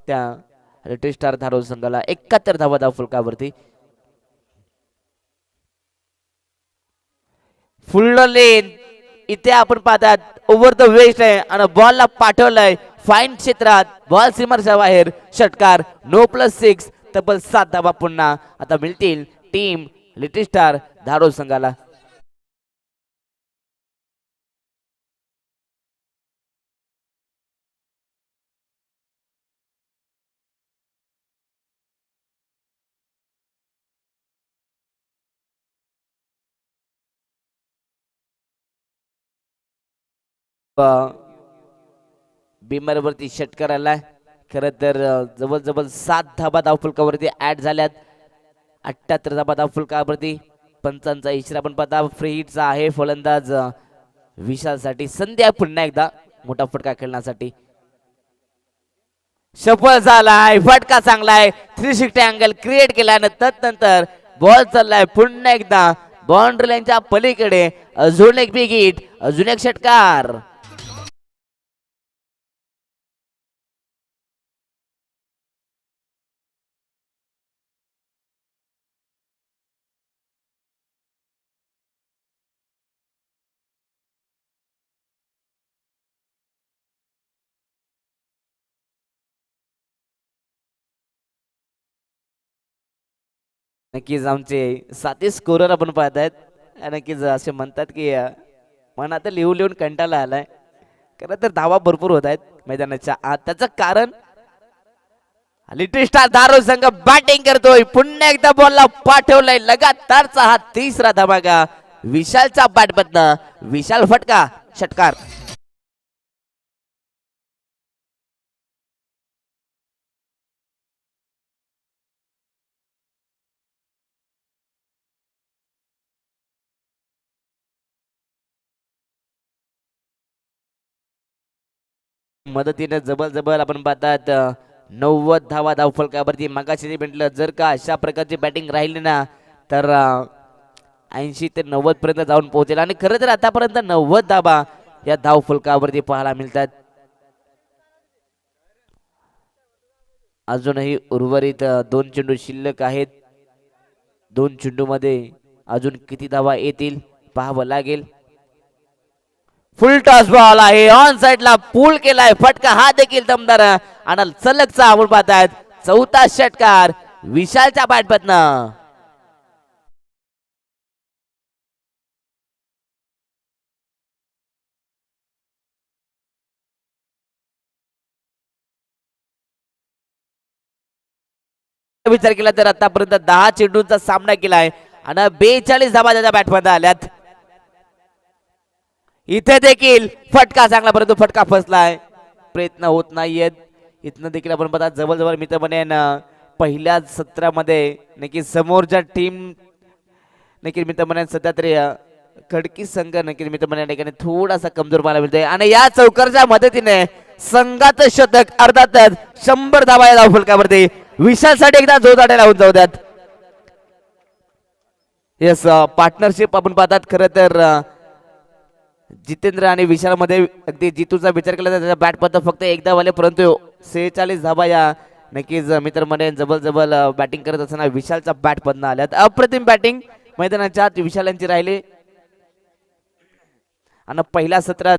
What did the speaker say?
त्या little star Dharur संघाला 71 धावा धावफलकावरती. फुल लेन इथे आपण पाहतात ओव्हर द वेस्ट आहे आणि बॉलला पाठवलंय फाईन क्षेत्रात, बॉल सीमारेषा बाहेर, षटकार. 9+6 तब्बल 7 धावा पुन्हा आता मिळतील टीम लिटिल स्टार धारोर संघाला. बीमरवरती षटकार आलाय. खरं तर जवळ 7 धाबा धावफलकावरती ऍड झाल्यात. 78 धाबा धावफलकावरती. पंचांचा इशारा पण पाहता. फ्री हिटचा आहे फलंदाज विशालसाठी. संधी आहे पुन्हा एकदा मोठा फटका खेळण्यासाठी. सफल झालाय, फटका चांगलाय, 360 अँगल क्रिएट केला. तदनंतर बॉल चाललाय पुन्हा एकदा बाउंड्री लाईनच्या पलीकडे. अजून एक बिग हिट, अजून एक षटकार. नक्कीच आमचे साथी स्कोरर आपण पाहतायत. नक्कीच असे म्हणतात की मनात लिहून लिहून कंटाळा आलाय. खरं तर धावा भरपूर होत आहेत मैदानाच्या आत. त्याचं कारण लिटिल स्टार धारोर संघ बॅटिंग करतोय. पुन्हा एकदा बॉलला पाठवलाय. लगातारचा हा 3रा धमाका विशालच्या बॅटमधनं. विशाल फटका, षटकार. मदतीने जबल आपण पाहतात 90 धावा धावफलकावरती. मगाशी म्हटलं जर का अशा प्रकारची बॅटिंग राहिली ना तर 80 ते 90 पर्यंत जाऊन पोहोचेल. आणि खरं तर आतापर्यंत 90 धावा या धावफलकावरती पाहायला मिळतात. अजूनही उर्वरित 2 चेंडू शिल्लक आहेत. 2 चेंडू मध्ये अजून किती धावा येतील पाहावं लागेल. फुल टॉस बॉल आहे, ऑन साइडला पूल केलाय. फटका हा देखील दमदार आणि सलगचा आपण पाहतायत 4था षटकार विशालच्या बॅटमधनं. विचार केला तर आतापर्यंत 10 चेंडूंचा सामना केलाय आणि 42 धावा त्याच्या बॅटमध्ये आल्यात. इथे देखील फटका चांगला परंतु फटका फसलाय. प्रयत्न होत नाहीयेत. इथनं देखील आपण बघा जवळ मित्र बनेन पहिल्या सत्रामध्ये नक्की समोरच्या टीम नक्की मित्र बनेन सध्या तरी खडकी संघ नक्की मित्र बनेन ठिकाणी थोडासा कमजोर पाहायला मिळतोय. आणि या चौकारच्या मदतीने संघाचं शतक अर्थातच 100 धावा या धावफलकावरती विशालसाठी एकदा जोरदार लावून जाऊ द्यात. येस पार्टनरशिप आपण पाहतात. खरं तर जितेंद्र आणि विशाल मध्ये अगदी जितूचा विचार केला तर त्याच्या बॅट पद्धत फक्त एकदा वाले परंतु 46 धावा या नक्कीच मित्र मध्ये जबल बॅटिंग करत असताना विशालच्या बॅट पद्धत आल्यात. अप्रतिम बॅटिंग मैदानाच्या विशाल यांची राहिली आणि पहिल्या सत्रात